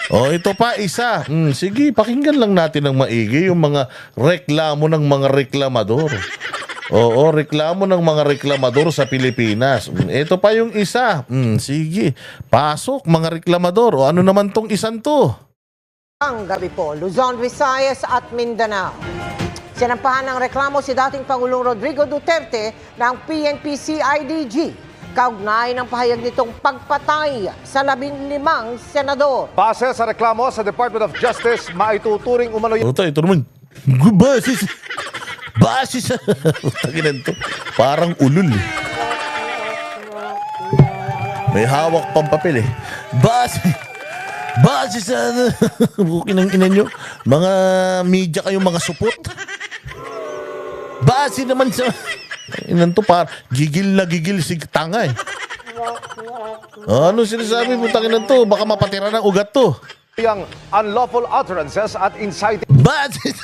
Oh, ito pa isa. Sige, pakinggan lang natin ng maigi yung mga reklamo ng mga reklamador. Oo, reklamo ng mga reklamador sa Pilipinas. Ito pa yung isa. Sige, pasok mga reklamador. O ano naman tong isang to? Ang gabi po, Luzon, Visayas at Mindanao. Sinampahan ng reklamo si dating Pangulong Rodrigo Duterte ng PNP-CIDG. Kaugnay ng pahayag nitong pagpatay sa 15 senador. Base sa reklamo sa Department of Justice, maituturing umano Ito naman. Basis sa... Taginan to. Parang ulul. May hawak pang papel eh. Basis sa... Bukin ng ina nyo. Mga media kayong mga supot. Base naman sa... Inan to par gigil na gigil si tanga eh. Ano sinasabi mo tanginan to? Baka mapatira ng ugat to. yang unlawful utterances at inciting Bakit?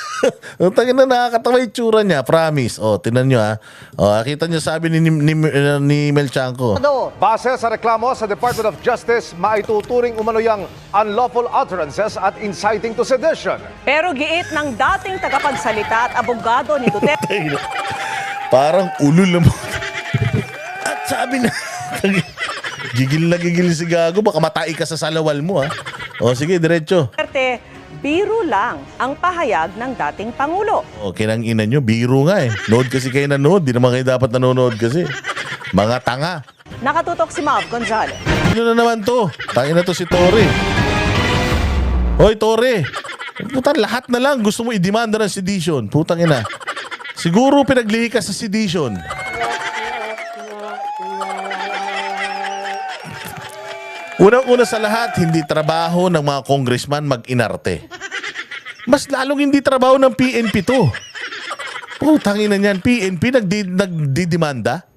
Ang tangin na nakakatawa yung tsura niya, promise. O, tinan nyo ha. O, kita nyo sabi ni Mel Chanco. Base sa reklamo sa Department of Justice, maituturing umano yang unlawful utterances at inciting to sedition. Pero giit ng dating tagapagsalita at abogado ni Duterte. Parang ulul na mo. At sabi na, gigil na gigil si Gago, baka matay ka sa salawal mo ha. O sige, diretso. Duterte, biro lang ang pahayag ng dating Pangulo. O, kinang ina nyo, biro nga eh. Nood kasi kayo nanood, di naman kayo dapat nanonood kasi. Mga tanga. Nakatutok si Mav Gonzalez. Sino na naman to? Tangin na to si Torre. Hoy, Torre. Putang lahat na lang gusto mo i-demanda ng sedition. Putang ina. Siguro pinaglihi ka sa sedition. Unang-una sa lahat, hindi trabaho ng mga congressman mag-inarte. Mas lalong hindi trabaho ng PNP to. Putang ina niyan, PNP nagdidemanda?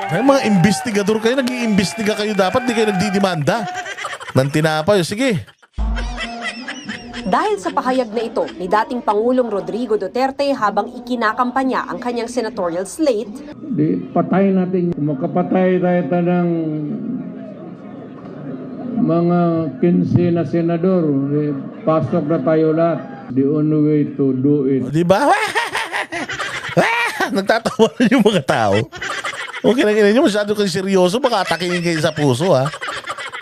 Ay, mga investigador kayo, nag-iimbestiga kayo dapat, di kayo nagdidemanda. Nang tinapay, sige. Dahil sa pahayag na ito ni dating Pangulong Rodrigo Duterte habang ikinakampanya ang kanyang senatorial slate, di patay natin. Kung makapatay tayo ng mga 15 na senador, di, pasok na tayo lahat. The only way to do it. Di ba? Nagtatawa na yung mga tao. Okay na nyo, masyado kayo seryoso, baka atakin kayo sa puso ha.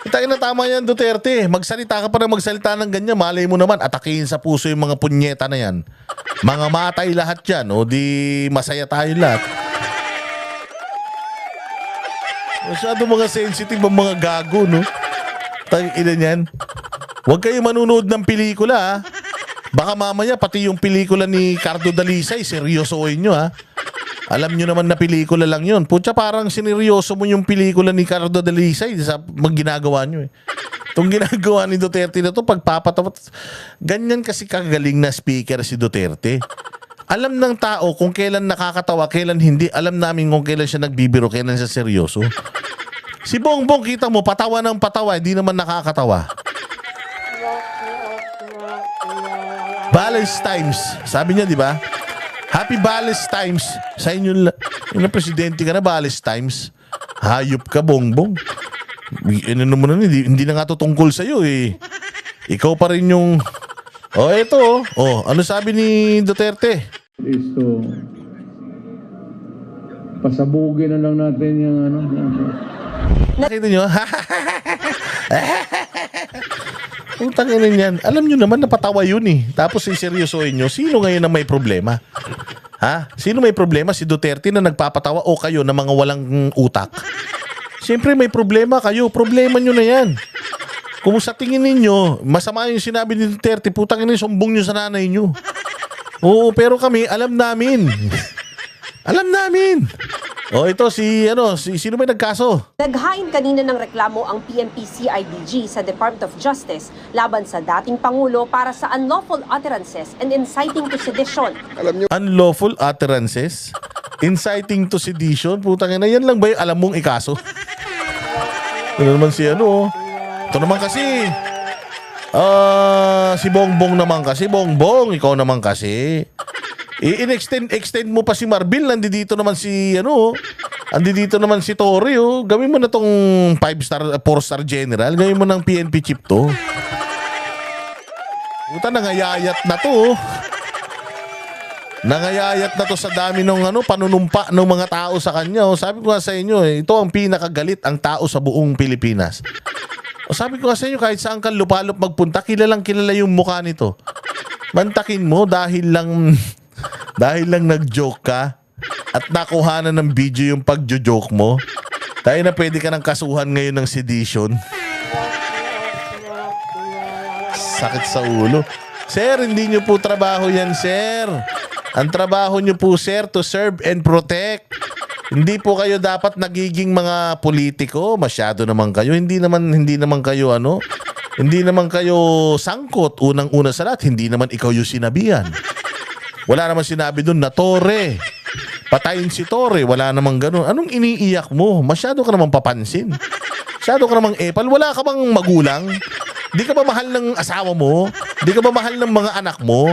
Itangin na tama yan, Duterte. Magsalita ka pa ng magsalita ng ganyan. Malay mo naman, atakihin sa puso yung mga punyeta na yan. Mga matay lahat yan. O di masaya tayo lahat. Masyado mga sensitive ang mga gago, no? Tangin ina yan. Huwag kayo manunood ng pelikula, ha? Baka mamaya, pati yung pelikula ni Cardo Dalisay, seryosoin nyo, ha? Alam nyo naman na pelikula lang yun. Putya, parang sineryoso mo yung pelikula ni Cardo Dalisay sa ginagawa nyo eh. Itong ginagawa ni Duterte na to, pagpapatawa. Ganyan kasi kagaling na speaker si Duterte. Alam ng tao kung kailan nakakatawa, kailan hindi. Alam namin kung kailan siya nagbibiro, kailan siya seryoso. Si Bongbong, kita mo, patawa ng patawa, hindi naman nakakatawa. Balance Times. Sabi niya, di ba? Happy Balance Times. Sa inyo na presidente ka na, Balance Times. Hayop ka, Bongbong. Ano mo na, hindi na nga to tungkol sa'yo eh. Ikaw pa rin yung... Oh, eto. Oh, ano sabi ni Duterte? Is to pasabugin na lang natin yung ano. Nakita nyo? Utang ina niyan. Alam nyo naman napatawa yun eh. Tapos seryosoin nyo, sino ngayon ang may problema? Ha? Sino may problema? Si Duterte na nagpapatawa o kayo na mga walang utak? Siyempre may problema kayo. Problema nyo na yan. Kung sa tingin ninyo, masama yung sinabi ni Duterte, putang ina, sumbong nyo sa nanay nyo. Oo, pero kami, alam namin. Alam namin. O ito, sino may nagkaso? naghain kanina ng reklamo ang PNP-CIDG sa Department of Justice laban sa dating Pangulo para sa unlawful utterances and inciting to sedition. Unlawful utterances? Inciting to sedition? Putang ina, yan lang ba yung alam mong ikaso? Ito naman si Ito naman kasi, si Bongbong naman kasi. Bongbong, ikaw naman kasi. I-extend mo pa si Marbil, nandito naman si Andi dito naman si Tory, oh. Gawin mo na tong 5-star, 4-star general. Gawin mo ng PNP chief to. Puta, nangayayat na to, oh. Nangayayat na to sa dami ng panunumpa ng mga tao sa kanya. Oh. Sabi ko nga sa inyo, ito ang pinakagalit ang tao sa buong Pilipinas. O sabi ko nga sa inyo, kahit saan ka lupalop magpunta, kilalang kilala yung mukha nito. Mantakin mo dahil lang nag-joke ka at nakuhanan ng video yung pagjo-joke mo. Tayo na pwede ka ng kasuhan ngayon ng sedition. Sakit sa ulo. Sir, hindi nyo po trabaho yan, sir. Ang trabaho nyo po, sir, to serve and protect. Hindi po kayo dapat nagiging mga politiko. Masyado naman kayo. Hindi naman kayo hindi naman kayo sangkot. Unang-una sa lahat, hindi naman ikaw yung sinabihan. Wala naman sinabi doon na Tore. Patayin si Tore. Wala namang ganun. Anong iniiyak mo? Masyado ka namang papansin. Masyado ka namang epal. Wala ka bang magulang? Di ka ba mahal ng asawa mo? Di ka ba mahal ng mga anak mo?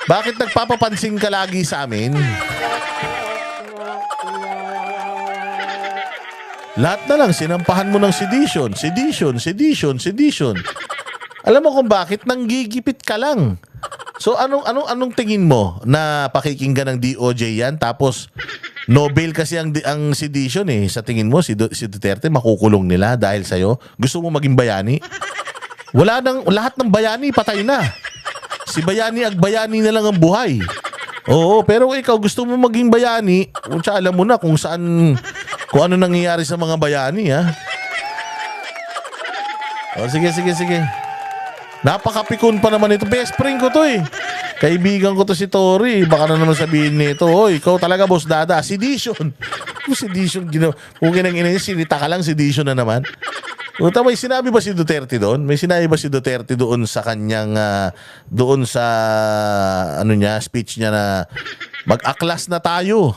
Bakit nagpapapansin ka lagi sa amin? Lahat na lang, sinampahan mo ng sedition. Alam mo kung bakit? Nanggigipit ka lang. So anong tingin mo na pakikinggan ng DOJ yan? Tapos Nobel kasi ang sedition eh. Sa tingin mo si Duterte makukulong nila dahil sa'yo? Gusto mo maging bayani? Lahat ng bayani patay na. Si Bayani Agbayani na lang ang buhay. Oo, pero ikaw gusto mo maging bayani, alam mo na kung ano nangyayari sa mga bayani, ha? O, sige. Napakapikon pa naman ito. Best friend ko to eh. Kaibigan ko to si Tory. Baka na naman sabihin nito, oy, ikaw talaga boss dada. Sedition. Sedition. Kung ina niya, sinita ka lang, sedition na naman. May sinabi ba si Duterte doon? May sinabi ba si Duterte doon sa kanyang speech niya na mag-aklas na tayo.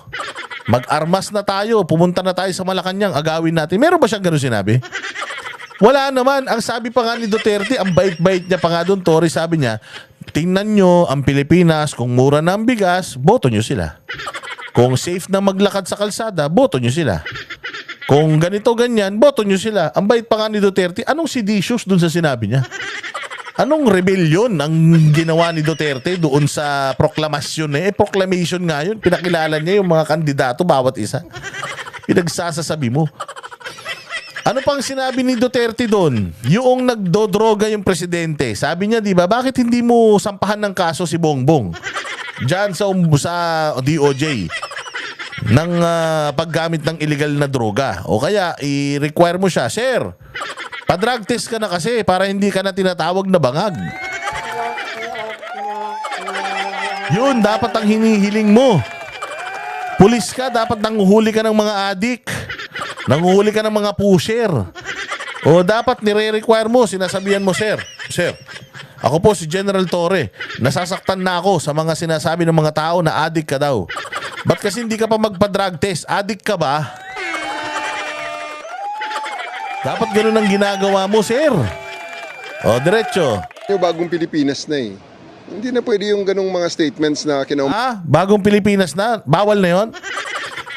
Mag-armas na tayo. Pumunta na tayo sa Malacanang. Agawin natin. Meron ba siyang gano'n sinabi? Wala naman. Ang sabi pa nga ni Duterte, ang bait-bait niya pa nga doon, Tory, sabi niya, tingnan nyo ang Pilipinas, kung mura na ang bigas, boto nyo sila. Kung safe na maglakad sa kalsada, boto nyo sila. Kung ganito, ganyan, boto nyo sila. Ang bait pa nga ni Duterte, anong seditious dun sa sinabi niya? Anong rebellion ang ginawa ni Duterte doon sa proklamasyon eh? Proclamation nga yun. Pinakilala niya yung mga kandidato, bawat isa. Pinagsasasabi mo. Ano pang sinabi ni Duterte doon? Yung nagdodroga yung presidente. Sabi niya, di ba, bakit hindi mo sampahan ng kaso si Bongbong? Diyan sa DOJ. Ng paggamit ng illegal na droga. O kaya, i-require mo siya, sir, pa-drug test ka na kasi para hindi ka na tinatawag na bangag. Yun, dapat ang hinihiling mo. Pulis ka, dapat nanguhuli ka ng mga adik. Nanguhuli ka ng mga pusher. O dapat nire-require mo, sinasabihan mo, sir, ako po si General Torre. Nasasaktan na ako sa mga sinasabi ng mga tao na adik ka daw. Ba't kasi hindi ka pa magpa-drug test? Adik ka ba? Dapat ganun ang ginagawa mo, sir. O, diretso. Yung bagong Pilipinas na eh. Hindi na pwede yung ganung mga statements na Bagong Pilipinas na? Bawal na yon?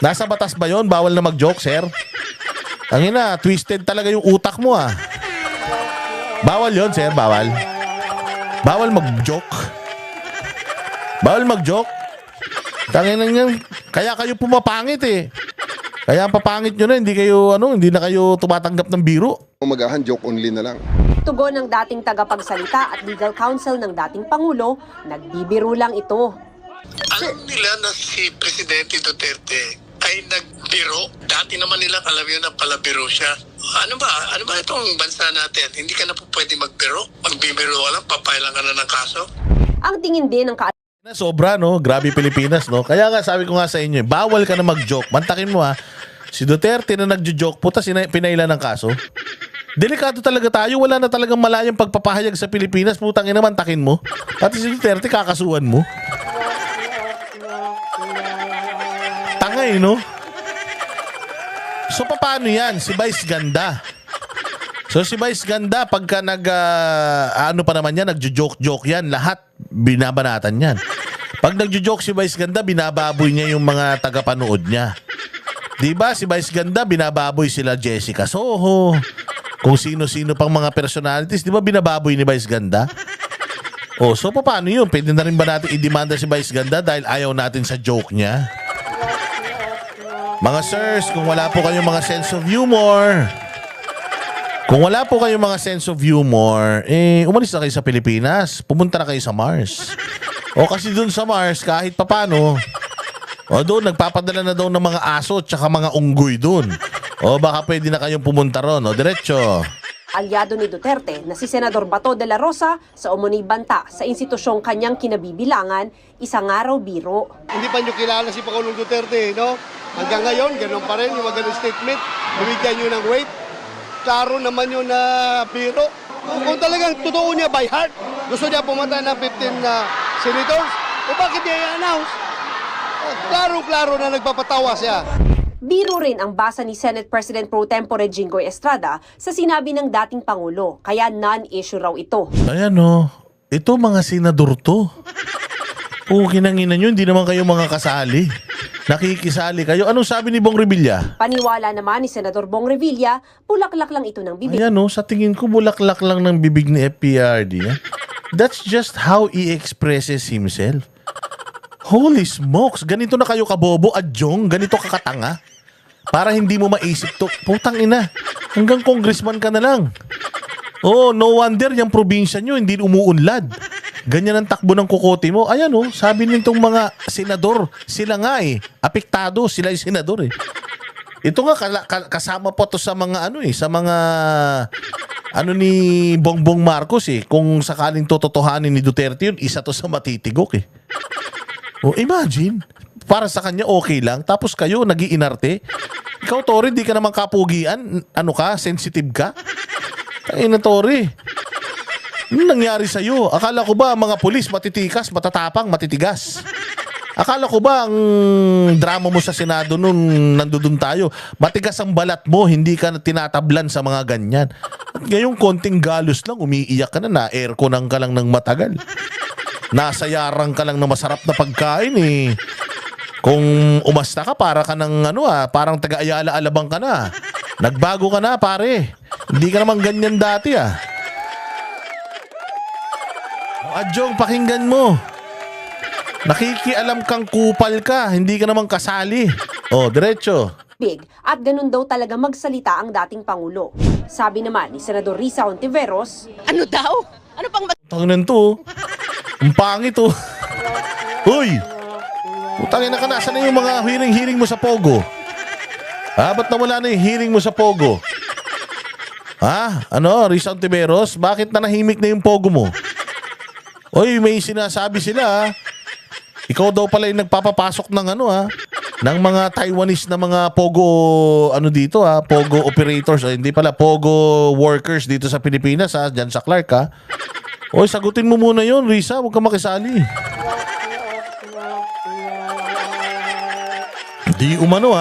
Nasa batas ba yon? Bawal na mag-joke, sir? Ang ina, twisted talaga yung utak mo, ah. Bawal yon, sir? Bawal? Bawal mag-joke? Bawal mag-joke? Tanginan yan. Kaya kayo pumapangit eh. Kaya ang papangit nyo na, hindi na kayo tumatanggap ng biro. Umagahan, joke only na lang. Tugon ng dating tagapagsalita at legal counsel ng dating Pangulo, nagbibiro lang ito. Alam nila na si Presidente Duterte ay nagbiro. Dati naman nilang alam yun na palabiro siya. Ano ba itong bansa natin? Hindi ka na po pwede magbiro? Magbibiro ka lang, papailan ka na ng kaso? Ang tingin din ng Sobra, no? Grabe Pilipinas, no? Kaya nga sabi ko nga sa inyo, bawal ka na mag-joke. Mantakin mo, ha? Si Duterte na nagjo-joke, puta, pinailan ng kaso. Delikado talaga tayo. Wala na talagang malayang pagpapahayag sa Pilipinas. Putang ina, mantakin mo. Pati si Duterte, kakasuhan mo. Tangay, no? So, paano yan? Si Vice Ganda. So, si Vice Ganda, pagka nagjo-joke yan, lahat binabanatan yan. Pag nagjo-joke si Vice Ganda, binababoy niya yung mga tagapanood niya. Di ba si Vice Ganda, binababoy sila Jessica Soho. Kung sino-sino pang mga personalities, di ba binababoy ni Vice Ganda? O, so paano yun? Pwede na rin ba natin idemanda si Vice Ganda dahil ayaw natin sa joke niya? Mga sirs, kung wala po kayong mga sense of humor, umalis na kayo sa Pilipinas. Pumunta na kayo sa Mars. O kasi dun sa Mars, kahit papano, o doon, nagpapadala na daw ng mga aso at saka mga unggoy doon. O baka pwede na kayong pumunta ron. O diretso. Alyado ni Duterte na si Senador Bato de la Rosa sa umunoy banta sa institusyong kanyang kinabibilangan, isang araw biro. Hindi pa nyo kilala si Pangulong Duterte, no? Hanggang ngayon, ganun pa rin yung mga ganun statement. Bibigyan nyo ng weight. Klaro naman yun na biro. Kung talagang totoo niya by heart, gusto niya pumatay ng 15 senators, o bakit niya i-announce? Klaro-klaro na nagpapatawa siya. Biro rin ang basa ni Senate President Pro Tempore Jinggoy Estrada sa sinabi ng dating Pangulo, kaya non-issue raw ito. Ayan o. Ito mga senador to. Kinangina nyo, hindi naman kayo mga kasali. Nakikisali kayo. Anong sabi ni Bong Revilla? Paniwala naman ni Senador Bong Revilla, bulaklak lang ito ng bibig. Ayan o, sa tingin ko bulaklak lang ng bibig ni FPRD. That's just how he expresses himself. Holy smokes, ganito na kayo kabobo at jong, ganito kakatanga. Para hindi mo maisip to, putang ina, hanggang congressman ka na lang. Oh, no wonder yung probinsya nyo hindi umuunlad. Ganyan ang takbo ng kukote mo. Ayan oh, sabi nitong mga senador, sila nga apektado, sila yung senador Ito nga, kasama po to sa mga sa mga ni Bongbong Marcos Kung sakaling tototohanin ni Duterte yun, isa to sa matitigok Oh, imagine, para sa kanya okay lang, tapos kayo nag-iinarte. Ikaw, Tori, di ka naman kapugian. Ano ka? Sensitive ka? Tangina, Tori. Ano nangyari sa'yo? Akala ko ba mga pulis matitikas, matatapang, matitigas? Akala ko ba ang drama mo sa Senado nung nandun tayo, matigas ang balat mo, hindi ka tinatablan sa mga ganyan. At ngayong konting galos lang, umiiyak ka na, airconan ka lang ng matagal. Nasayarang ka lang ng masarap na pagkain Kung umasta ka, para ka ng parang taga-Ayala Alabang ka na. Nagbago ka na, pare. Hindi ka naman ganyan dati Adjong, pakinggan mo. Nakikialam kang kupal ka, hindi ka naman kasali. O, diretso. At ganun daw talaga magsalita ang dating Pangulo. Sabi naman ni Senador Risa Hontiveros, Ano daw? Ano pang Tanginan to. Ang pangit Uy! Putangin na ka na. Saan na yung mga hearing mo sa Pogo? Ba't nawala na yung hearing mo sa Pogo? Risa Hontiveros? Bakit nanahimik na yung Pogo mo? Uy, may sinasabi sila Ikaw daw pala yung nagpapapasok ng ng mga Taiwanese na mga Pogo dito Pogo operators, hindi pala Pogo workers dito sa Pilipinas diyan sa Clark Oy, sagutin mo muna yon, Risa, huwag ka makisali. Di umano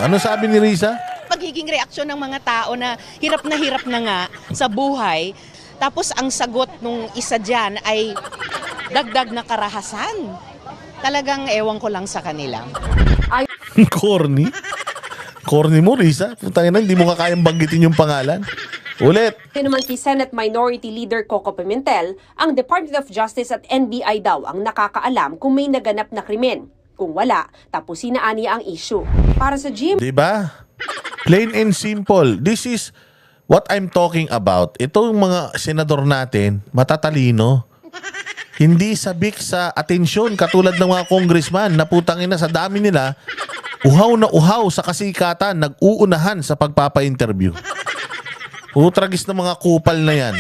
Ano sabi ni Risa? magiging reaksyon ng mga tao na hirap na nga sa buhay? Tapos ang sagot nung isa dyan ay dagdag na karahasan. Talagang ewan ko lang sa kanila. Corny? Corny mo, Risa? Putangin na, hindi mo kayang banggitin yung pangalan. Ulit. naman kay Senate Minority Leader Coco Pimentel, ang Department of Justice at NBI daw ang nakakaalam kung may naganap na krimen. Kung wala, tapusin na aniya ang issue. Para sa GMA, Diba? Plain and simple. This is what I'm talking about. Itong mga senador natin, matatalino. Hindi sabik sa atensyon katulad ng mga congressman na putangin na sa dami nila, uhaw na uhaw sa kasikatan, nag-uunahan sa pagpapa-interview. Utragis ng mga kupal na yan.